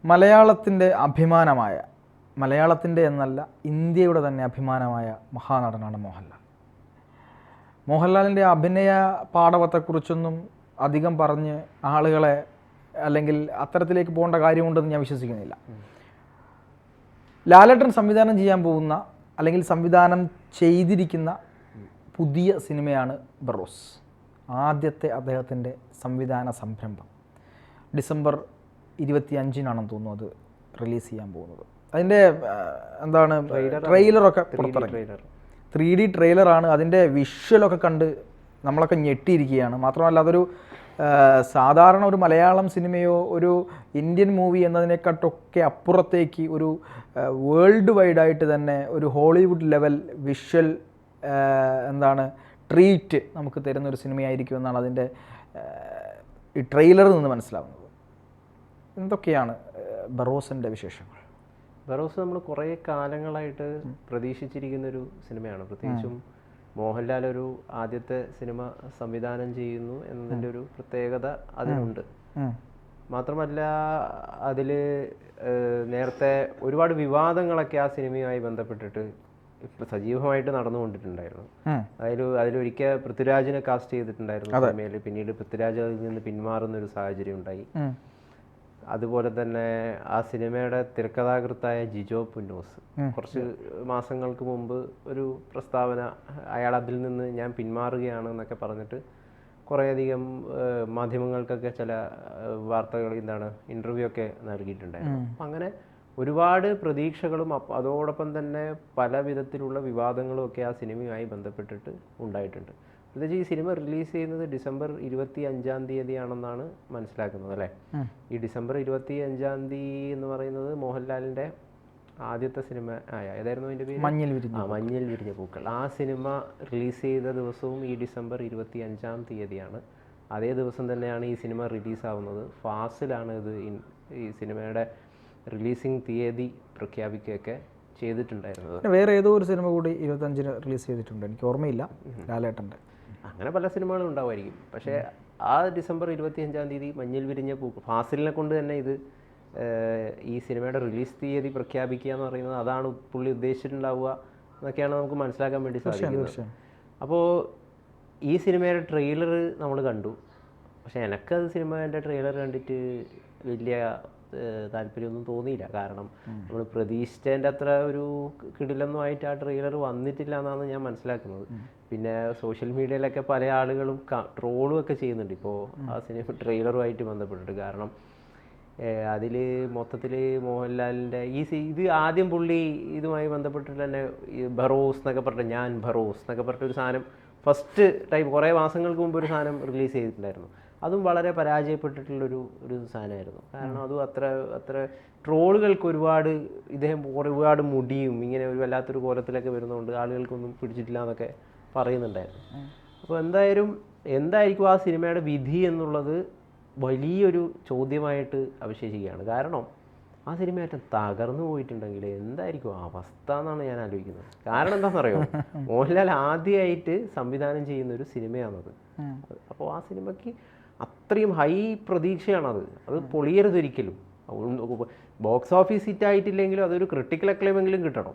മലയാളത്തിൻ്റെ അഭിമാനമായ, മലയാളത്തിൻ്റെ എന്നല്ല ഇന്ത്യയുടെ തന്നെ അഭിമാനമായ മഹാനടനാണ് മോഹൻലാൽ. മോഹൻലാലിൻ്റെ അഭിനയ പാടവത്തെക്കുറിച്ചൊന്നും അധികം പറഞ്ഞ് ആളുകളെ അല്ലെങ്കിൽ അത്തരത്തിലേക്ക് പോകേണ്ട കാര്യമുണ്ടെന്ന് ഞാൻ വിശ്വസിക്കുന്നില്ല. ലാലേട്ടൻ സംവിധാനം ചെയ്യാൻ പോകുന്ന അല്ലെങ്കിൽ സംവിധാനം ചെയ്തിരിക്കുന്ന പുതിയ സിനിമയാണ് ബറോസ്. ആദ്യത്തെ അദ്ദേഹത്തിൻ്റെ സംവിധാന സംരംഭം. ഡിസംബർ 25-നാണെന്ന് തോന്നുന്നു അത് റിലീസ് ചെയ്യാൻ പോകുന്നത്. അതിൻ്റെ എന്താണ് ട്രെയിലറൊക്കെ പുറത്തിറങ്ങി. 3D ട്രെയിലറാണ്. അതിൻ്റെ വിഷ്വലൊക്കെ കണ്ട് നമ്മളൊക്കെ ഞെട്ടിയിരിക്കുകയാണ്. മാത്രമല്ല അതൊരു സാധാരണ ഒരു മലയാളം സിനിമയോ ഒരു ഇന്ത്യൻ മൂവി എന്നതിനെക്കാട്ടൊക്കെ അപ്പുറത്തേക്ക് ഒരു വേൾഡ് വൈഡായിട്ട് തന്നെ ഒരു ഹോളിവുഡ് ലെവൽ വിഷ്വൽ ട്രീറ്റ് നമുക്ക് തരുന്നൊരു സിനിമയായിരിക്കുമെന്നാണ് അതിൻ്റെ ഈ ട്രെയിലറിൽ നിന്ന് മനസ്സിലാവുന്നത്. എന്തൊക്കെയാണ് ബറോസിൻ്റെ വിശേഷങ്ങൾ? ബറോസ് നമ്മൾ കുറേ കാലങ്ങളായിട്ട് പ്രതീക്ഷിച്ചിരിക്കുന്നൊരു സിനിമയാണ്. പ്രത്യേകിച്ചും മോഹൻലാൽ ഒരു ആദ്യത്തെ സിനിമ സംവിധാനം ചെയ്യുന്നു എന്നതിൻ്റെ ഒരു പ്രത്യേകത അതിനുണ്ട്. മാത്രമല്ല അതിൽ നേരത്തെ ഒരുപാട് വിവാദങ്ങളൊക്കെ ആ സിനിമയുമായി ബന്ധപ്പെട്ടിട്ട് സജീവമായിട്ട് നടന്നുകൊണ്ടിട്ടുണ്ടായിരുന്നു. അതിലൊരിക്കൽ പൃഥ്വിരാജിനെ കാസ്റ്റ് ചെയ്തിട്ടുണ്ടായിരുന്നു സിനിമയിൽ. പിന്നീട് പൃഥ്വിരാജ് അതിൽ നിന്ന് പിന്മാറുന്ന ഒരു സാഹചര്യം ഉണ്ടായി. അതുപോലെ തന്നെ ആ സിനിമയുടെ തിരക്കഥാകൃത്തായ ജിജോ പുന്നോസ് കുറച്ച് മാസങ്ങൾക്ക് മുമ്പ് ഒരു പ്രസ്താവന, അയാൾ അതിൽ നിന്ന് ഞാൻ പിന്മാറുകയാണ് എന്നൊക്കെ പറഞ്ഞിട്ട് കുറേയധികം മാധ്യമങ്ങൾക്കൊക്കെ ചില വാർത്തകൾ ഇൻ്റർവ്യൂ ഒക്കെ നൽകിയിട്ടുണ്ടായിരുന്നു. അപ്പം അങ്ങനെ ഒരുപാട് പ്രതീക്ഷകളും അതോടൊപ്പം തന്നെ പല വിധത്തിലുള്ള വിവാദങ്ങളും ഒക്കെ ആ സിനിമയുമായി ബന്ധപ്പെട്ടിട്ട് ഉണ്ടായിട്ടുണ്ട്. പ്രത്യേകിച്ച് ഈ സിനിമ റിലീസ് ചെയ്യുന്നത് ഡിസംബർ 25-ആണെന്നാണ് മനസ്സിലാക്കുന്നത്, അല്ലേ? ഈ ഡിസംബർ 25 എന്ന് പറയുന്നത് മോഹൻലാലിൻ്റെ ആദ്യത്തെ സിനിമ ഏതായിരുന്നു അതിൻ്റെ പേര്? മഞ്ഞിൽ വിരിഞ്ഞ പൂക്കൾ. ആ സിനിമ റിലീസ് ചെയ്ത ദിവസവും ഈ ഡിസംബർ 25 അതേ ദിവസം തന്നെയാണ് ഈ സിനിമ റിലീസാവുന്നത്. ഫാസിലാണ് ഇത് ഈ സിനിമയുടെ റിലീസിങ് തീയതി പ്രഖ്യാപിക്കുകയൊക്കെ ചെയ്തിട്ടുണ്ടായിരുന്നത്. വേറെ ഏതോ ഒരു സിനിമ കൂടി 25-ന് റിലീസ് ചെയ്തിട്ടുണ്ട്, എനിക്ക് ഓർമ്മയില്ല, ലാലേട്ടൻ്റെ. അങ്ങനെ പല സിനിമകളും ഉണ്ടാവുമായിരിക്കും. പക്ഷേ ആ ഡിസംബർ 25 മഞ്ഞിൽ വിരിഞ്ഞ പൂക്കൾ, ഫാസിലിനെ കൊണ്ട് തന്നെ ഇത് ഈ സിനിമയുടെ റിലീസ് തീയതി പ്രഖ്യാപിക്കുക എന്ന് പറയുന്നത് അതാണ് പുള്ളി ഉദ്ദേശിച്ചിട്ടുണ്ടാവുക എന്നൊക്കെയാണ് നമുക്ക് മനസ്സിലാക്കാൻ വേണ്ടി സാധിക്കുന്നത്. അപ്പോൾ ഈ സിനിമയുടെ ട്രെയിലർ നമ്മൾ കണ്ടു. പക്ഷേ എനിക്കത് സിനിമേൻ്റെ ട്രെയിലർ കണ്ടിട്ട് വലിയ താല്പര്യമൊന്നും തോന്നിയില്ല. കാരണം നമ്മൾ പ്രതീക്ഷിച്ചതിൻ്റെ അത്ര ഒരു കിടിലൊന്നും ആയിട്ട് ആ ട്രെയിലർ വന്നിട്ടില്ല എന്നാണ് ഞാൻ മനസ്സിലാക്കുന്നത്. പിന്നെ സോഷ്യൽ മീഡിയയിലൊക്കെ പല ആളുകളും ട്രോളും ഒക്കെ ചെയ്യുന്നുണ്ട് ഇപ്പോൾ ആ സിനിമ ട്രെയിലറുമായിട്ട് ബന്ധപ്പെട്ടിട്ട്. കാരണം അതിൽ മൊത്തത്തിൽ മോഹൻലാലിൻ്റെ ഇത് ആദ്യം പുള്ളി ഇതുമായി ബന്ധപ്പെട്ടിട്ട് തന്നെ ബറോസ് എന്നൊക്കെ പറഞ്ഞിട്ട്, ഞാൻ ബറോസ് എന്നൊക്കെ പറഞ്ഞിട്ടൊരു സാധനം ഫസ്റ്റ് ടൈം കുറേ മാസങ്ങൾക്ക് മുമ്പ് ഒരു സാധനം റിലീസ് ചെയ്തിട്ടുണ്ടായിരുന്നു. അതും വളരെ പരാജയപ്പെട്ടിട്ടുള്ളൊരു സാധനമായിരുന്നു. കാരണം അതും അത്ര ട്രോളുകൾക്ക് ഇദ്ദേഹം ഒരുപാട് മുടിയും ഇങ്ങനെ ഒരു വല്ലാത്തൊരു കോലത്തിലൊക്കെ വരുന്നതുകൊണ്ട് ആളുകൾക്കൊന്നും പിടിച്ചിട്ടില്ല എന്നൊക്കെ പറയുന്നുണ്ടായിരുന്നു. അപ്പോൾ എന്തായിരിക്കും ആ സിനിമയുടെ വിധി എന്നുള്ളത് വലിയൊരു ചോദ്യമായിട്ട് അവശേഷിക്കുകയാണ്. കാരണം ആ സിനിമയായിട്ട് തകർന്നു പോയിട്ടുണ്ടെങ്കിൽ എന്തായിരിക്കും അവസ്ഥ എന്നാണ് ഞാൻ ആലോചിക്കുന്നത്. കാരണം എന്താണെന്നറിയോ, മോഹൻലാൽ ആദ്യമായിട്ട് സംവിധാനം ചെയ്യുന്ന ഒരു സിനിമയാണത്. അപ്പോൾ ആ സിനിമയ്ക്ക് അത്രയും ഹൈ പ്രതീക്ഷയാണത്. അത് പൊളിയരുതൊരിക്കലും. ബോക്സ് ഓഫീസ് ഹിറ്റ് ആയിട്ടില്ലെങ്കിലും അതൊരു ക്രിട്ടിക്കൽ അക്ലെയിമെങ്കിലും കിട്ടണം.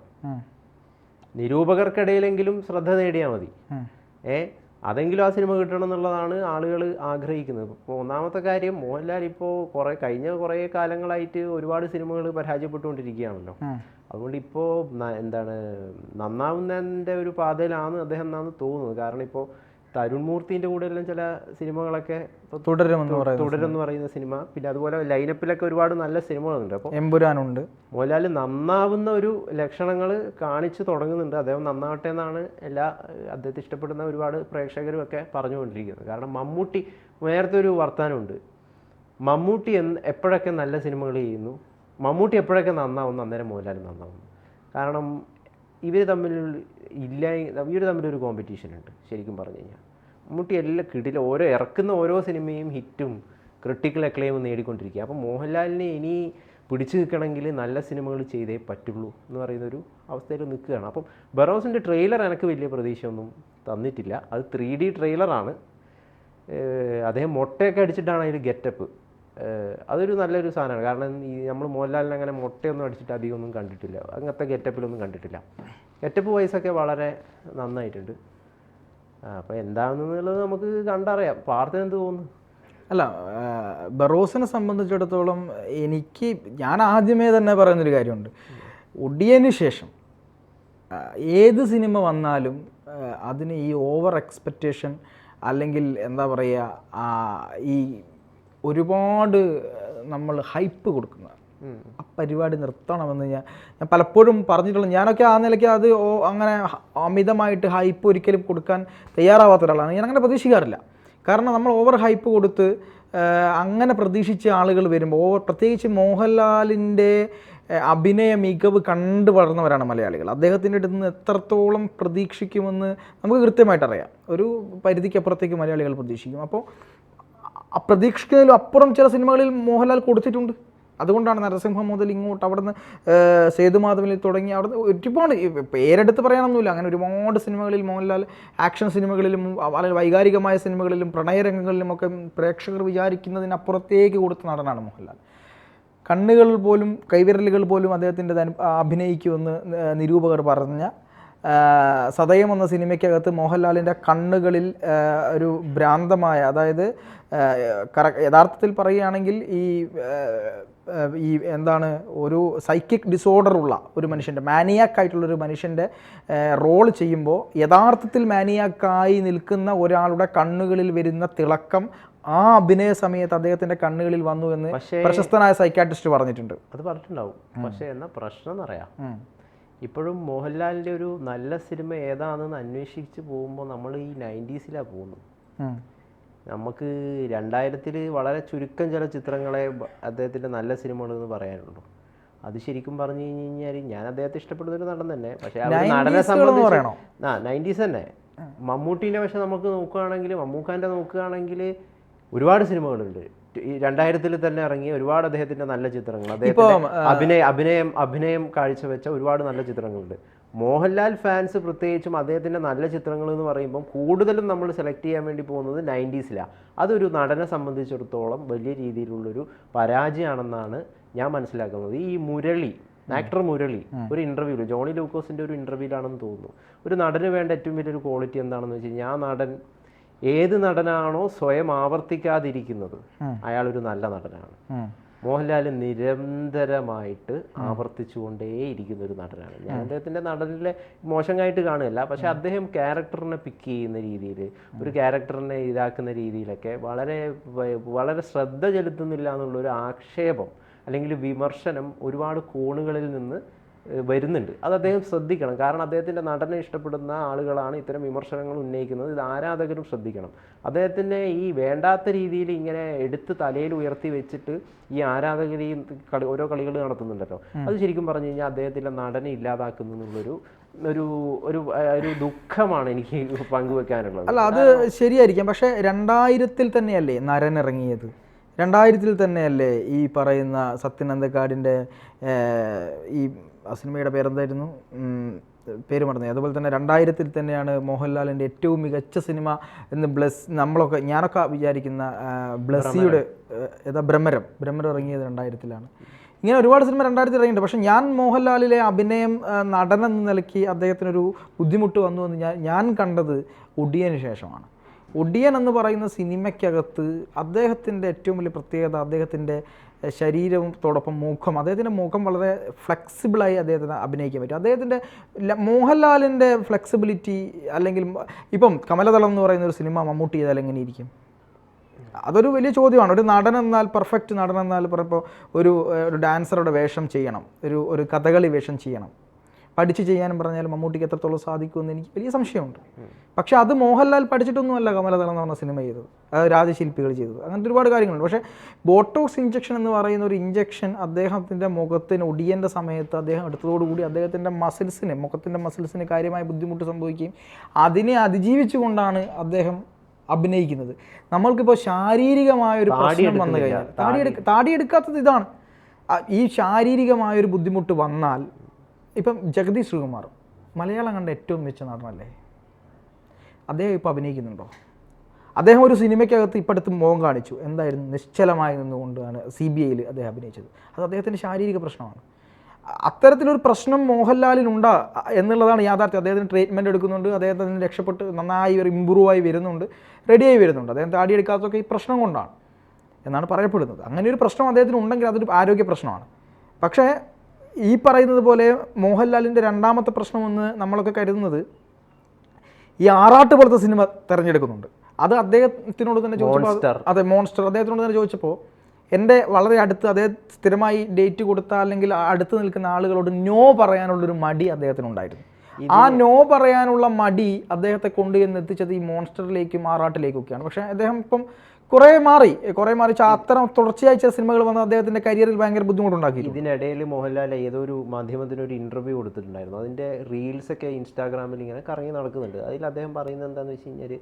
നിരൂപകർക്കിടയിലെങ്കിലും ശ്രദ്ധ നേടിയാൽ മതി. അതെങ്കിലും ആ സിനിമ കിട്ടണം എന്നുള്ളതാണ് ആളുകൾ ആഗ്രഹിക്കുന്നത്. ഇപ്പോൾ ഒന്നാമത്തെ കാര്യം, മോഹൻലാൽ ഇപ്പോൾ കഴിഞ്ഞ കുറേ കാലങ്ങളായിട്ട് ഒരുപാട് സിനിമകൾ പരാജയപ്പെട്ടുകൊണ്ടിരിക്കുകയാണല്ലോ. അതുകൊണ്ട് ഇപ്പോൾ നന്നാവുന്നതിൻ്റെ ഒരു പാതയിലാണ് അദ്ദേഹം എന്നാണ് തോന്നുന്നത്. കാരണം ഇപ്പോൾ തരുൺ മൂർത്തിൻ്റെ കൂടെ എല്ലാം ചില സിനിമകളൊക്കെ തുടരുമെന്ന് പറയുന്ന സിനിമ, പിന്നെ അതുപോലെ ലൈനപ്പിലൊക്കെ ഒരുപാട് നല്ല സിനിമകളുണ്ട്. അപ്പോൾ എമ്പുരാനുണ്ട്. മോഹൻലാൽ നന്നാവുന്ന ഒരു ലക്ഷണങ്ങൾ കാണിച്ചു തുടങ്ങുന്നുണ്ട്. അദ്ദേഹം നന്നാവട്ടെ എന്നാണ് അദ്ദേഹത്തെ ഇഷ്ടപ്പെടുന്ന ഒരുപാട് പ്രേക്ഷകരും ഒക്കെ പറഞ്ഞുകൊണ്ടിരിക്കുന്നത്. കാരണം മമ്മൂട്ടി, നേരത്തെ ഒരു വർത്താനമുണ്ട്, മമ്മൂട്ടി എപ്പോഴൊക്കെ നല്ല സിനിമകൾ ചെയ്യുന്നു, മമ്മൂട്ടി എപ്പോഴൊക്കെ നന്നാവുന്നു അന്നേരം മോഹൻലാൽ നന്നാവുന്നു. കാരണം ഇവർ തമ്മിലൊരു കോമ്പറ്റീഷൻ ഉണ്ട്. ശരിക്കും പറഞ്ഞു കഴിഞ്ഞാൽ മമ്മൂട്ടി എല്ലാം കിടില ഇറക്കുന്ന ഓരോ സിനിമയും ഹിറ്റും ക്രിട്ടിക്കൽ അക്ലെയിമും നേടിക്കൊണ്ടിരിക്കുക. അപ്പോൾ മോഹൻലാലിനെ ഇനി പിടിച്ചു നിൽക്കണമെങ്കിൽ നല്ല സിനിമകൾ ചെയ്തേ പറ്റുള്ളൂ എന്ന് പറയുന്നൊരു അവസ്ഥയിൽ നിൽക്കുകയാണ്. അപ്പം ബറോസിൻ്റെ ട്രെയിലർ എനിക്ക് വലിയ പ്രതീക്ഷയൊന്നും തന്നിട്ടില്ല. അത് 3D ട്രെയിലറാണ്. അദ്ദേഹം മൊട്ടയൊക്കെ അടിച്ചിട്ടാണ് അതിൽ ഗെറ്റപ്പ്. അതൊരു നല്ലൊരു സാധനമാണ്. കാരണം ഈ നമ്മൾ മോഹൻലാലിനെ അങ്ങനെ മുട്ടയൊന്നും അടിച്ചിട്ട് അധികമൊന്നും കണ്ടിട്ടില്ല, അങ്ങനത്തെ ഗെറ്റപ്പിലൊന്നും കണ്ടിട്ടില്ല. ഗെറ്റപ്പ് വൈസൊക്കെ വളരെ നന്നായിട്ടുണ്ട്. അപ്പോൾ എന്താണെന്നുള്ളത് നമുക്ക് കണ്ടറിയാം. പാർത്ഥന് എന്ത് തോന്നുന്നു? അല്ല, ബറോസിനെ സംബന്ധിച്ചിടത്തോളം ഞാൻ ആദ്യമേ തന്നെ പറയുന്നൊരു കാര്യമുണ്ട്. ഒടിയന് ശേഷം ഏത് സിനിമ വന്നാലും അതിന് ഈ ഓവർ എക്സ്പെക്റ്റേഷൻ അല്ലെങ്കിൽ എന്താ പറയുക, ഈ ഒരുപാട് നമ്മൾ ഹൈപ്പ് കൊടുക്കുന്ന ആ പരിപാടി നിർത്തണമെന്ന് ഞാൻ പലപ്പോഴും പറഞ്ഞിട്ടുള്ള. ഞാനൊക്കെ ആ നിലയ്ക്ക് അത് അങ്ങനെ അമിതമായിട്ട് ഹൈപ്പ് ഒരിക്കലും കൊടുക്കാൻ തയ്യാറാവാത്ത ഒരാളാണ്. ഞാൻ അങ്ങനെ പ്രതീക്ഷിക്കാറില്ല. കാരണം നമ്മൾ ഓവർ ഹൈപ്പ് കൊടുത്ത് അങ്ങനെ പ്രതീക്ഷിച്ച ആളുകൾ വരുമ്പോൾ, പ്രത്യേകിച്ച് മോഹൻലാലിൻ്റെ അഭിനയ മികവ് കണ്ടു വളർന്നവരാണ് മലയാളികൾ. അദ്ദേഹത്തിൻ്റെ അടുത്ത് നിന്ന് എത്രത്തോളം പ്രതീക്ഷിക്കുമെന്ന് നമുക്ക് കൃത്യമായിട്ട് അറിയാം. ഒരു പരിധിക്കപ്പുറത്തേക്ക് മലയാളികൾ പ്രതീക്ഷിക്കും. അപ്പോൾ പ്രതീക്ഷിക്കുന്നതിലും അപ്പുറം ചില സിനിമകളിൽ മോഹൻലാൽ കൊടുത്തിട്ടുണ്ട്. അതുകൊണ്ടാണ് നരസിംഹം മുതൽ ഇങ്ങോട്ട് അവിടുന്ന് സേതുമാധവനിൽ തുടങ്ങി അവിടുന്ന് ഒരുപാട് പേരെടുത്ത് പറയാനൊന്നുമില്ല, അങ്ങനെ ഒരുപാട് സിനിമകളിൽ മോഹൻലാൽ ആക്ഷൻ സിനിമകളിലും അല്ലെങ്കിൽ വൈകാരികമായ സിനിമകളിലും പ്രണയരംഗങ്ങളിലുമൊക്കെ പ്രേക്ഷകർ വിചാരിക്കുന്നതിനപ്പുറത്തേക്ക് കൊടുത്ത നടനാണ് മോഹൻലാൽ. കണ്ണുകൾ പോലും കൈവിരലുകൾ പോലും അദ്ദേഹത്തിൻ്റെ അഭിനയിക്കുമെന്ന് നിരൂപകർ പറഞ്ഞ സതയം എന്ന സിനിമയ്ക്കകത്ത് മോഹൻലാലിൻ്റെ കണ്ണുകളിൽ ഒരു ഭ്രാന്തമായ, അതായത് യഥാർത്ഥത്തിൽ പറയുകയാണെങ്കിൽ ഈ എന്താണ്, ഒരു സൈക്കിക് ഡിസോർഡറുള്ള ഒരു മനുഷ്യൻ്റെ, മാനിയാക്കായിട്ടുള്ളൊരു മനുഷ്യൻ്റെ റോൾ ചെയ്യുമ്പോൾ യഥാർത്ഥത്തിൽ മാനിയാക്കായി നിൽക്കുന്ന ഒരാളുടെ കണ്ണുകളിൽ വരുന്ന തിളക്കം ആ അഭിനയ സമയത്ത് അദ്ദേഹത്തിൻ്റെ കണ്ണുകളിൽ വന്നു എന്ന് പ്രശസ്തനായ സൈക്കാട്രിസ്റ്റ് പറഞ്ഞിട്ടുണ്ട്. അത് പറഞ്ഞിട്ടുണ്ടാവും. പക്ഷേ എന്നാ പ്രശ്നം എന്നറിയാം, ഇപ്പോഴും മോഹൻലാലിൻ്റെ ഒരു നല്ല സിനിമ ഏതാണെന്ന് അന്വേഷിച്ച് പോകുമ്പോൾ നമ്മൾ ഈ 90s പോകുന്നു. നമുക്ക് 2000 വളരെ ചുരുക്കം ചില ചിത്രങ്ങളെ അദ്ദേഹത്തിൻ്റെ നല്ല സിനിമകളെന്ന് പറയാനുള്ളൂ. അത് ശരിക്കും പറഞ്ഞു കഴിഞ്ഞാൽ ഞാൻ അദ്ദേഹത്തെ ഇഷ്ടപ്പെടുന്നൊരു നടൻ തന്നെ. പക്ഷേ നടനെ സംബന്ധിച്ച് 90s തന്നെ. മമ്മൂട്ടീൻ്റെ പക്ഷെ നമുക്ക് നോക്കുകയാണെങ്കിൽ, മമ്മൂക്കാൻ്റെ നോക്കുകയാണെങ്കിൽ ഒരുപാട് സിനിമകളുണ്ട്. 2000 തന്നെ ഇറങ്ങിയ ഒരുപാട് അദ്ദേഹത്തിൻ്റെ നല്ല ചിത്രങ്ങൾ, അദ്ദേഹത്തിൻ്റെ അഭിനയം കാഴ്ചവെച്ച ഒരുപാട് നല്ല ചിത്രങ്ങളുണ്ട്. മോഹൻലാൽ ഫാൻസ് പ്രത്യേകിച്ചും അദ്ദേഹത്തിൻ്റെ നല്ല ചിത്രങ്ങൾ എന്ന് പറയുമ്പം കൂടുതലും നമ്മൾ സെലക്ട് ചെയ്യാൻ വേണ്ടി പോകുന്നത് 90s. അതൊരു നടനെ സംബന്ധിച്ചിടത്തോളം വലിയ രീതിയിലുള്ളൊരു പരാജയമാണെന്നാണ് ഞാൻ മനസ്സിലാക്കുന്നത്. ഈ ആക്ടർ മുരളി ഒരു ഇൻ്റർവ്യൂവിൽ, ജോണി ലൂക്കോസിൻ്റെ ഒരു ഇൻ്റർവ്യൂവിലാണെന്ന് തോന്നുന്നു, ഒരു നടന് വേണ്ട ഏറ്റവും വലിയൊരു ക്വാളിറ്റി എന്താണെന്ന് വെച്ച് കഴിഞ്ഞാൽ, ആ നടൻ ഏത് നടനാണോ സ്വയം ആവർത്തിക്കാതിരിക്കുന്നത് അയാളൊരു നല്ല നടനാണ്. മോഹൻലാൽ നിരന്തരമായിട്ട് ആവർത്തിച്ചുകൊണ്ടേയിരിക്കുന്ന ഒരു നടനാണ്. ഞാൻ അദ്ദേഹത്തിൻ്റെ നടനിലെ മോശമായിട്ട് കാണുകയല്ല, പക്ഷെ അദ്ദേഹം ക്യാരക്ടറിനെ പിക്ക് ചെയ്യുന്ന രീതിയിൽ, ഒരു ക്യാരക്ടറിനെ ഇതാക്കുന്ന രീതിയിലൊക്കെ വളരെ വളരെ ശ്രദ്ധ ചെലുത്തുന്നില്ല എന്നുള്ളൊരു ആക്ഷേപം അല്ലെങ്കിൽ വിമർശനം ഒരുപാട് കോണുകളിൽ നിന്ന് വരുന്നുണ്ട്. അത് അദ്ദേഹം ശ്രദ്ധിക്കണം. കാരണം അദ്ദേഹത്തിൻ്റെ നടനെ ഇഷ്ടപ്പെടുന്ന ആളുകളാണ് ഇത്തരം വിമർശനങ്ങൾ ഉന്നയിക്കുന്നത്. ഇത് ആരാധകരും ശ്രദ്ധിക്കണം. അദ്ദേഹത്തിൻ്റെ ഈ വേണ്ടാത്ത രീതിയിൽ ഇങ്ങനെ എടുത്ത് തലയിൽ ഉയർത്തി വെച്ചിട്ട് ഈ ആരാധകർ ഈ ഓരോ കളികൾ നടത്തുന്നുണ്ടല്ലോ, അത് ശരിക്കും പറഞ്ഞു കഴിഞ്ഞാൽ അദ്ദേഹത്തിൻ്റെ നടനെ ഇല്ലാതാക്കുന്നു എന്നുള്ളൊരു ഒരു ദുഃഖമാണ് എനിക്ക് പങ്കുവെക്കാനുള്ളത്. അല്ല, അത് ശരിയായിരിക്കാം. പക്ഷേ 2000 തന്നെയല്ലേ നരൻ ഇറങ്ങിയത്? 2000 തന്നെയല്ലേ ഈ പറയുന്ന സത്യൻ അന്തക്കാടിൻ്റെ ഈ സിനിമയുടെ പേരെന്തായിരുന്നു, പേര് മറന്നു. അതുപോലെ തന്നെ 2000 തന്നെയാണ് മോഹൻലാലിൻ്റെ ഏറ്റവും മികച്ച സിനിമ എന്ന് ഞാനൊക്കെ വിചാരിക്കുന്ന ബ്ലസ്സിയുടെ ഭ്രമരം ഇറങ്ങിയത് 2000. ഇങ്ങനെ ഒരുപാട് സിനിമ 2000 ഇറങ്ങിയിട്ടുണ്ട്. പക്ഷേ ഞാൻ മോഹൻലാലിലെ അഭിനയം നടനെന്ന നിലയ്ക്ക് അദ്ദേഹത്തിനൊരു ബുദ്ധിമുട്ട് വന്നു എന്ന് ഞാൻ കണ്ടത് ഒടിയന് ശേഷമാണ്. ഒടിയൻ എന്ന് പറയുന്ന സിനിമയ്ക്കകത്ത് അദ്ദേഹത്തിൻ്റെ ഏറ്റവും വലിയ പ്രത്യേകത അദ്ദേഹത്തിൻ്റെ ശരീരത്തോടൊപ്പം അദ്ദേഹത്തിൻ്റെ മുഖം വളരെ ഫ്ലെക്സിബിളായി അദ്ദേഹത്തിന് അഭിനയിക്കാൻ പറ്റും. അദ്ദേഹത്തിൻ്റെ മോഹൻലാലിൻ്റെ ഫ്ലെക്സിബിലിറ്റി, അല്ലെങ്കിൽ ഇപ്പം കമലദളം എന്ന് പറയുന്ന ഒരു സിനിമ മമ്മൂട്ടി ചെയ്താൽ എങ്ങനെ ഇരിക്കും? അതൊരു വലിയ ചോദ്യമാണ്. ഒരു നടനെന്നാൽ, പെർഫെക്റ്റ് നടനെന്നാൽ പറയുമ്പോൾ ഒരു ഡാൻസറുടെ വേഷം ചെയ്യണം, ഒരു കഥകളി വേഷം ചെയ്യണം, പഠിച്ച് ചെയ്യാനും പറഞ്ഞാൽ മമ്മൂട്ടിക്ക് എത്രത്തോളം സാധിക്കുമെന്ന് എനിക്ക് വലിയ സംശയമുണ്ട്. പക്ഷേ അത് മോഹൻലാൽ പഠിച്ചിട്ടൊന്നുമല്ല കമലദളം എന്ന് പറഞ്ഞ സിനിമ ചെയ്തത്, അത് രാജശില്പികൾ ചെയ്തത്. അങ്ങനത്തെ ഒരുപാട് കാര്യങ്ങളുണ്ട്. പക്ഷേ ബോട്ടോക്സ് ഇഞ്ചക്ഷൻ എന്ന് പറയുന്ന ഒരു ഇഞ്ചക്ഷൻ അദ്ദേഹത്തിൻ്റെ മുഖത്തിന്, ഒടിയൻ്റെ സമയത്ത് അദ്ദേഹം എടുത്തതോടുകൂടി അദ്ദേഹത്തിൻ്റെ മുഖത്തിൻ്റെ മസിൽസിന് കാര്യമായ ബുദ്ധിമുട്ട് സംഭവിക്കുകയും അതിനെ അതിജീവിച്ചുകൊണ്ടാണ് അദ്ദേഹം അഭിനയിക്കുന്നത്. നമ്മൾക്കിപ്പോൾ ശാരീരികമായൊരു പ്രശ്നം വന്നു കഴിഞ്ഞാൽ, താടിയെടുക്കാത്തത് ഇതാണ്. ഈ ശാരീരികമായൊരു ബുദ്ധിമുട്ട് വന്നാൽ, ഇപ്പം ജഗദീഷ് ശ്രീകുമാർ മലയാളം കണ്ട ഏറ്റവും മികച്ച നടനല്ലേ? അദ്ദേഹം ഇപ്പോൾ അഭിനയിക്കുന്നുണ്ടോ? അദ്ദേഹം ഒരു സിനിമയ്ക്കകത്ത് ഇപ്പോഴത്തെ മുഖം കാണിച്ചു. എന്തായിരുന്നു? നിശ്ചലമായി നിന്നുകൊണ്ടാണ് CBIയിൽ അദ്ദേഹം അഭിനയിച്ചത്. അത് അദ്ദേഹത്തിൻ്റെ ശാരീരിക പ്രശ്നമാണ്. അത്തരത്തിലൊരു പ്രശ്നം മോഹൻലാലിനുണ്ടാ എന്നുള്ളതാണ് യാഥാർത്ഥ്യം. അദ്ദേഹത്തിന് ട്രീറ്റ്മെൻറ്റ് എടുക്കുന്നുണ്ട്, അദ്ദേഹത്തിന് രക്ഷപ്പെട്ട് നന്നായി ഇമ്പ്രൂവായി വരുന്നുണ്ട്, റെഡിയായി വരുന്നുണ്ട്. അദ്ദേഹം താടിയെടുക്കാത്തതൊക്കെ ഈ പ്രശ്നം കൊണ്ടാണ് എന്നാണ് പറയപ്പെടുന്നത്. അങ്ങനെ ഒരു പ്രശ്നം അദ്ദേഹത്തിന് ഉണ്ടെങ്കിൽ അതൊരു ആരോഗ്യ പ്രശ്നമാണ്. പക്ഷേ ഈ പറയുന്നത് പോലെ മോഹൻലാലിൻ്റെ രണ്ടാമത്തെ പ്രശ്നമെന്ന് നമ്മളൊക്കെ കരുതുന്നത് ഈ ആറാട്ട് പോലത്തെ സിനിമ തിരഞ്ഞെടുക്കുന്നുണ്ട്. അത് അദ്ദേഹത്തിനോട് തന്നെ ചോദിച്ചപ്പോൾ, അതെ, മോൺസ്റ്റർ, അദ്ദേഹത്തിനോട് തന്നെ ചോദിച്ചപ്പോൾ എൻ്റെ വളരെ അടുത്ത് അദ്ദേഹം സ്ഥിരമായി ഡേറ്റ് കൊടുത്ത അല്ലെങ്കിൽ അടുത്ത് നിൽക്കുന്ന ആളുകളോട് നോ പറയാനുള്ളൊരു മടി അദ്ദേഹത്തിനുണ്ടായിരുന്നു. ആ നോ പറയാനുള്ള മടി അദ്ദേഹത്തെ കൊണ്ടുചെന്ന് എത്തിച്ചത് ഈ മോൺസ്റ്ററിലേക്കും ആറാട്ടിലേക്കും ഒക്കെയാണ്. പക്ഷേ അദ്ദേഹം ഇപ്പം കുറേ മാറി അത്തരം തുടർച്ചയായി ചില സിനിമകൾ വന്ന് അദ്ദേഹത്തിൻ്റെ കരിയറിൽ ഭയങ്കര ബുദ്ധിമുട്ടുണ്ടാക്കി. ഇതിനിടയിൽ മോഹൻലാൽ ഏതൊരു മാധ്യമത്തിന് ഒരു ഇൻ്റർവ്യൂ കൊടുത്തിട്ടുണ്ടായിരുന്നു. അതിൻ്റെ റീൽസൊക്കെ ഇൻസ്റ്റാഗ്രാമിൽ ഇങ്ങനെ കറങ്ങി നടക്കുന്നുണ്ട്. അതിൽ അദ്ദേഹം പറയുന്നത് എന്താണെന്ന് വെച്ച് കഴിഞ്ഞാൽ,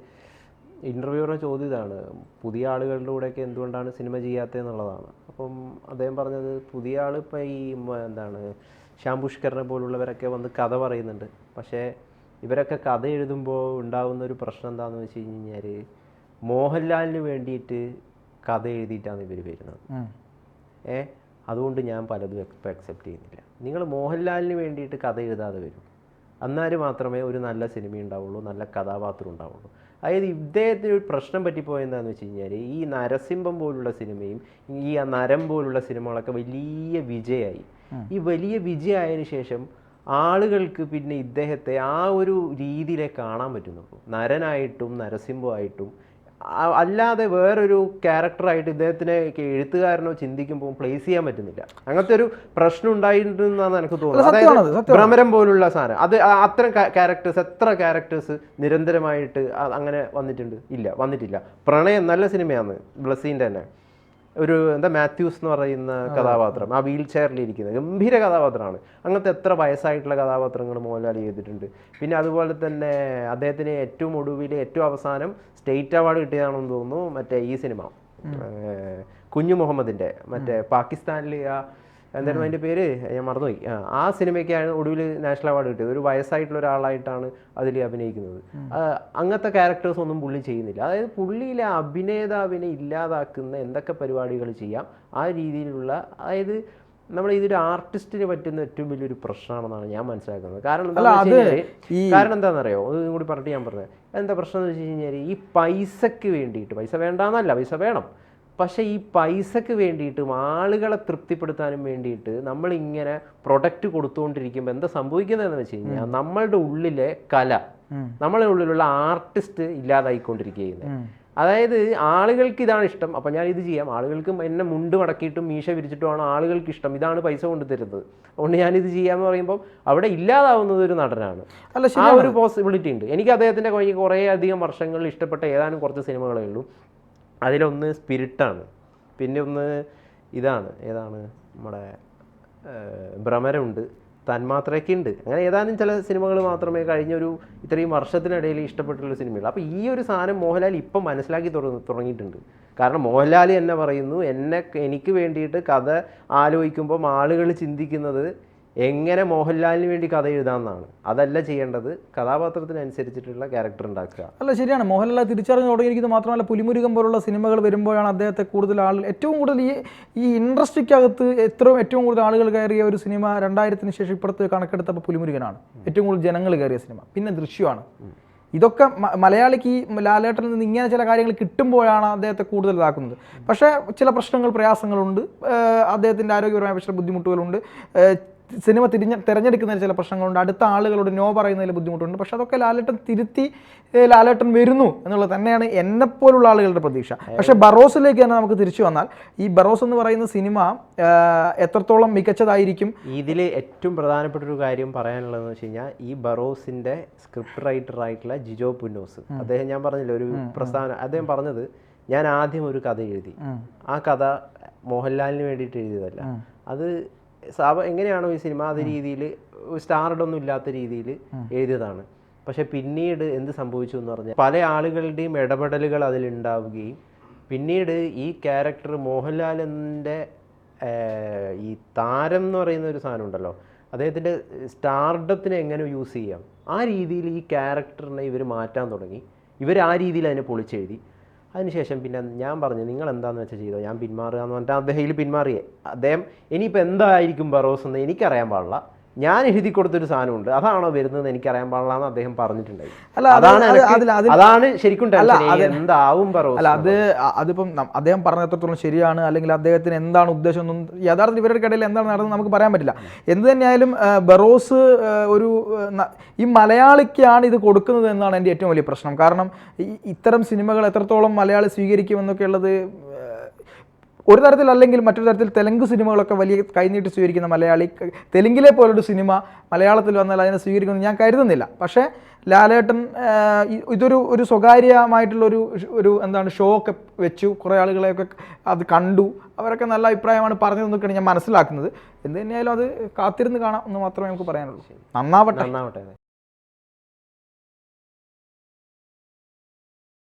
ഇൻ്റർവ്യൂവറുടെ ചോദ്യം ഇതാണ്, പുതിയ ആളുകളുടെ കൂടെയൊക്കെ എന്തുകൊണ്ടാണ് സിനിമ ചെയ്യാത്തതെന്നുള്ളതാണ്. അപ്പം അദ്ദേഹം പറഞ്ഞത്, പുതിയ ആൾ ഇപ്പോൾ ഈ ശ്യാം പുഷ്കറിനെ പോലുള്ളവരൊക്കെ വന്ന് കഥ പറയുന്നുണ്ട്. പക്ഷേ ഇവരൊക്കെ കഥ എഴുതുമ്പോൾ ഉണ്ടാകുന്ന ഒരു പ്രശ്നം എന്താണെന്ന് വെച്ച് കഴിഞ്ഞാൽ, മോഹൻലാലിന് വേണ്ടിയിട്ട് കഥ എഴുതിയിട്ടാണ് ഇവർ വരുന്നത്. അതുകൊണ്ട് ഞാൻ പലതും അക്സെപ്റ്റ് ചെയ്യുന്നില്ല. നിങ്ങൾ മോഹൻലാലിന് വേണ്ടിയിട്ട് കഥ എഴുതാതെ വരും, എന്നാൽ മാത്രമേ ഒരു നല്ല സിനിമ ഉണ്ടാവുള്ളൂ, നല്ല കഥാപാത്രം ഉണ്ടാവുള്ളൂ. അതായത് ഇദ്ദേഹത്തിന് ഒരു പ്രശ്നം പറ്റിപ്പോയെന്താണെന്ന് വെച്ച് കഴിഞ്ഞാൽ, ഈ നരസിംഹം പോലുള്ള സിനിമയും ഈ നരം പോലുള്ള സിനിമകളൊക്കെ വലിയ വിജയമായി. ഈ വലിയ വിജയമായതിനു ശേഷം ആളുകൾക്ക് പിന്നെ ഇദ്ദേഹത്തെ ആ ഒരു രീതിയിലേ കാണാൻ പറ്റുന്നുള്ളൂ. നരനായിട്ടും നരസിംഹമായിട്ടും അല്ലാതെ വേറൊരു ക്യാരക്ടറായിട്ട് ഇദ്ദേഹത്തിനെ എഴുത്തുകാരനോ ചിന്തിക്കുമ്പോൾ പ്ലേസ് ചെയ്യാൻ പറ്റുന്നില്ല. അങ്ങനത്തെ ഒരു പ്രശ്നം ഉണ്ടായിട്ടുണ്ടെന്നാണ് എനിക്ക് തോന്നുന്നത്. അതായത് ഭ്രമരം പോലുള്ള സാധനം, അത് അത്തരം ക്യാരക്ടേഴ്സ്, എത്ര ക്യാരക്ടേഴ്സ് നിരന്തരമായിട്ട് അങ്ങനെ വന്നിട്ടില്ല. പ്രണയം നല്ല സിനിമയാണ്, ബ്ലസ്സിൻ്റെ തന്നെ ഒരു മാത്യൂസ് എന്ന് പറയുന്ന കഥാപാത്രം, ആ വീൽ ചെയറിലിരിക്കുന്നത് ഗംഭീര കഥാപാത്രമാണ്. അങ്ങനത്തെ എത്ര വയസ്സായിട്ടുള്ള കഥാപാത്രങ്ങൾ മോഹൻലാൽ ചെയ്തിട്ടുണ്ട്. പിന്നെ അതുപോലെ തന്നെ അദ്ദേഹത്തിന് ഏറ്റവും ഒടുവിൽ ഏറ്റവും അവസാനം സ്റ്റേറ്റ് അവാർഡ് കിട്ടിയതാണെന്ന് തോന്നുന്നു മറ്റേ ഈ സിനിമ കുഞ്ഞു മുഹമ്മദിൻ്റെ, മറ്റേ പാകിസ്ഥാനിൽ എന്തായിരുന്നു അതിൻ്റെ പേര്, ഞാൻ മറന്നുപോയി. ആ സിനിമയ്ക്കാണ് ഒടുവിൽ നാഷണൽ അവാർഡ് കിട്ടിയത്. ഒരു വയസ്സായിട്ടുള്ള ഒരാളായിട്ടാണ് അതിൽ അഭിനയിക്കുന്നത്. അങ്ങനത്തെ ക്യാരക്ടേഴ്സ് ഒന്നും പുള്ളി ചെയ്യുന്നില്ല. അതായത് പുള്ളിയിലെ അഭിനേതാവിനെ ഇല്ലാതാക്കുന്ന എന്തൊക്കെ പരിപാടികൾ ചെയ്യാം ആ രീതിയിലുള്ള, അതായത് നമ്മൾ ഇതൊരു ആർട്ടിസ്റ്റിന് പറ്റുന്ന ഏറ്റവും വലിയൊരു പ്രശ്നമാണെന്നാണ് ഞാൻ മനസ്സിലാക്കുന്നത്. കാരണം എന്താണെന്നറിയോ, ഇതും കൂടി പറഞ്ഞിട്ട് ഞാൻ പറഞ്ഞത് എന്താ പ്രശ്നം എന്ന് വെച്ച് കഴിഞ്ഞാൽ, ഈ പൈസക്ക് വേണ്ടിയിട്ട്, പൈസ വേണ്ടാന്നല്ല, പൈസ വേണം, പക്ഷേ ഈ പൈസക്ക് വേണ്ടിയിട്ടും ആളുകളെ തൃപ്തിപ്പെടുത്താനും വേണ്ടിയിട്ട് നമ്മളിങ്ങനെ പ്രൊഡക്റ്റ് കൊടുത്തുകൊണ്ടിരിക്കുമ്പോൾ എന്താ സംഭവിക്കുന്നതെന്ന് വെച്ച് കഴിഞ്ഞാൽ, നമ്മളുടെ ഉള്ളിലെ കല, നമ്മളുടെ ഉള്ളിലുള്ള ആർട്ടിസ്റ്റ് ഇല്ലാതായിക്കൊണ്ടിരിക്കുകയാണ്. അതായത് ആളുകൾക്ക് ഇതാണ് ഇഷ്ടം, അപ്പം ഞാൻ ഇത് ചെയ്യാം, ആളുകൾക്ക് എന്നെ മുണ്ട് മടക്കിയിട്ടും മീശ വിരിച്ചിട്ടുമാണ് ആളുകൾക്ക് ഇഷ്ടം, ഇതാണ് പൈസ കൊണ്ട് തരുന്നത്, അതുകൊണ്ട് ഞാനിത് ചെയ്യാമെന്ന് പറയുമ്പോൾ അവിടെ ഇല്ലാതാവുന്നത് ഒരു നടനാണ്. ആ ഒരു പോസിബിലിറ്റി ഉണ്ട്. എനിക്ക് അദ്ദേഹത്തിൻ്റെ കുറേ അധികം വർഷങ്ങളിൽ ഇഷ്ടപ്പെട്ട ഏതാനും കുറച്ച് സിനിമകളേ ഉള്ളൂ. അതിലൊന്ന് സ്പിരിറ്റാണ്, പിന്നെ ഒന്ന് ഏതാണ് നമ്മുടെ ഭ്രമരമുണ്ട്, തന്മാത്രയൊക്കെ ഉണ്ട്. അങ്ങനെ ഏതാനും ചില സിനിമകൾ മാത്രമേ കഴിഞ്ഞൊരു ഇത്രയും വർഷത്തിനിടയിൽ ഇഷ്ടപ്പെട്ടുള്ള സിനിമയുള്ളൂ. അപ്പോൾ ഈ ഒരു സാധനം മോഹൻലാൽ ഇപ്പം മനസ്സിലാക്കി തുടങ്ങിയിട്ടുണ്ട്. കാരണം മോഹൻലാൽ എന്നെ പറയുന്നു, എനിക്ക് വേണ്ടിയിട്ട് കഥ ആലോചിക്കുമ്പം ആളുകൾ ചിന്തിക്കുന്നത് എങ്ങനെ മോഹൻലാലിന് വേണ്ടി കഥ എഴുതാമെന്നാണ്. അതല്ല ചെയ്യേണ്ടത്, കഥാപാത്രത്തിനനുസരിച്ചിട്ടുള്ള ക്യാരക്ടർ ഉണ്ടാക്കുക. അല്ല, ശരിയാണ്. മോഹൻലാൽ തിരിച്ചറിഞ്ഞ് തുടങ്ങിയിരിക്കുന്നത് മാത്രമല്ല, പുലിമുരുകൻ പോലുള്ള സിനിമകൾ വരുമ്പോഴാണ് അദ്ദേഹത്തെ കൂടുതൽ ഏറ്റവും കൂടുതൽ ഈ ഇൻഡസ്ട്രിക്കകത്ത് ഏറ്റവും കൂടുതൽ ആളുകൾ കയറിയ ഒരു സിനിമ 2000-ന് ശേഷം ഇപ്പോഴത്തെ കണക്കെടുത്തപ്പോൾ പുലിമുരുകനാണ് ഏറ്റവും കൂടുതൽ ജനങ്ങൾ കയറിയ സിനിമ. പിന്നെ ദൃശ്യമാണ്. ഇതൊക്കെ മലയാളിക്ക് ഈ ലാലേട്ടനിൽ നിന്ന് ഇങ്ങനെ ചില കാര്യങ്ങൾ കിട്ടുമ്പോഴാണ് അദ്ദേഹത്തെ കൂടുതൽ ഇതാക്കുന്നത്. പക്ഷേ ചില പ്രയാസങ്ങളുണ്ട്, അദ്ദേഹത്തിൻ്റെ ആരോഗ്യപരമായ ചില ബുദ്ധിമുട്ടുകളുണ്ട്, സിനിമ തിരഞ്ഞെടുക്കുന്നതിൽ ചില പ്രശ്നങ്ങളുണ്ട്, അടുത്ത ആളുകളോട് നോ പറയുന്നതിൽ ബുദ്ധിമുട്ടുണ്ട്. പക്ഷെ അതൊക്കെ ലാലേട്ടൻ വരുന്നു എന്നുള്ളത് തന്നെയാണ് എന്നെപ്പോലുള്ള ആളുകളുടെ പ്രതീക്ഷ. പക്ഷേ ബറോസിലേക്ക് തന്നെ നമുക്ക് തിരിച്ചു വന്നാൽ, ഈ ബറോസ് എന്ന് പറയുന്ന സിനിമ എത്രത്തോളം മികച്ചതായിരിക്കും. ഇതിൽ ഏറ്റവും പ്രധാനപ്പെട്ട ഒരു കാര്യം പറയാനുള്ളതെന്ന് വെച്ച് കഴിഞ്ഞാൽ, ഈ ബറോസിൻ്റെ സ്ക്രിപ്റ്റ് റൈറ്ററായിട്ടുള്ള ജിജോ പുന്നോസ്, അദ്ദേഹം ഞാൻ പറഞ്ഞില്ല ഒരു പ്രസ്താവന, അദ്ദേഹം പറഞ്ഞത്, ഞാൻ ആദ്യം ഒരു കഥ എഴുതി, ആ കഥ മോഹൻലാലിന് വേണ്ടിയിട്ട് എഴുതിയതല്ല, അത് എങ്ങനെയാണോ ഈ സിനിമ അത് രീതിയിൽ സ്റ്റാർഡൊന്നും ഇല്ലാത്ത രീതിയിൽ എഴുതിയതാണ്. പക്ഷെ പിന്നീട് എന്ത് സംഭവിച്ചു എന്ന് പറഞ്ഞാൽ, പല ആളുകളുടെയും ഇടപെടലുകൾ അതിലുണ്ടാവുകയും പിന്നീട് ഈ ക്യാരക്ടർ മോഹൻലാലിൻ്റെ ഈ താരം എന്ന് പറയുന്ന ഒരു സാധനം ഉണ്ടല്ലോ, അദ്ദേഹത്തിൻ്റെ സ്റ്റാർഡത്തിനെ എങ്ങനെ യൂസ് ചെയ്യാം ആ രീതിയിൽ ഈ ക്യാരക്ടറിനെ ഇവർ മാറ്റാൻ തുടങ്ങി. ഇവർ ആ രീതിയിൽ അതിനെ പൊളിച്ചെഴുതി. അതിനുശേഷം പിന്നെ ഞാൻ പറഞ്ഞു നിങ്ങൾ എന്താണെന്ന് വെച്ചാൽ ചെയ്തോ, ഞാൻ പിന്മാറുക എന്ന് പറഞ്ഞിട്ട് അദ്ദേഹം പിന്മാറിയേ. അദ്ദേഹം ഇനിയിപ്പോൾ എന്തായിരിക്കും ബറോസ് എന്ന് എനിക്കറിയാൻ പാടില്ല, ഞാൻ എഴുതി കൊടുത്തൊരു സാധനമുണ്ട്, അതാണോ വരുന്നത് എനിക്കറിയാൻ പാടില്ല എന്ന് അദ്ദേഹം പറഞ്ഞിട്ടുണ്ടായി. അതാണ് ശരിക്കും എന്താവും ബറോസ്. അല്ല അതിപ്പം അദ്ദേഹം പറഞ്ഞ എത്രത്തോളം ശരിയാണ് അല്ലെങ്കിൽ അദ്ദേഹത്തിന് എന്താണ് ഉദ്ദേശം ഒന്നും യഥാർത്ഥത്തിൽ ഇവരുടെ ഇടയിൽ എന്താണ് നടന്നത് നമുക്ക് പറയാൻ പറ്റില്ല. എന്ത് തന്നെയായാലും ബറോസ് ഒരു ഈ മലയാളിക്കാണ് ഇത് കൊടുക്കുന്നത് എന്നാണ് എൻ്റെ ഏറ്റവും വലിയ പ്രശ്നം. കാരണം ഇത്തരം സിനിമകൾ എത്രത്തോളം മലയാളി സ്വീകരിക്കുമെന്നൊക്കെ ഉള്ളത് ഒരു തരത്തിലല്ലെങ്കിൽ മറ്റൊരു തരത്തിൽ തെലുങ്ക് സിനിമകളൊക്കെ വലിയ കൈനീട്ടി സ്വീകരിക്കുന്ന മലയാളി തെലുങ്കിലെ പോലൊരു സിനിമ മലയാളത്തിൽ വന്നാൽ അതിനെ സ്വീകരിക്കുമെന്ന് ഞാൻ കരുതുന്നില്ല. പക്ഷേ ലാലേട്ടൻ ഇതൊരു സ്വകാര്യമായിട്ടുള്ളൊരു എന്താണ് ഷോ ഒക്കെ വെച്ചു, കുറേ ആളുകളെയൊക്കെ അത് കണ്ടു, അവരൊക്കെ നല്ല അഭിപ്രായമാണ് പറഞ്ഞതെന്നൊക്കെയാണ് ഞാൻ മനസ്സിലാക്കുന്നത്. എന്ത് തന്നെയായാലും അത് കാത്തിരുന്ന് കാണാം എന്ന് മാത്രമേ നമുക്ക് പറയാനുള്ളൂ. നന്നാവട്ടെ.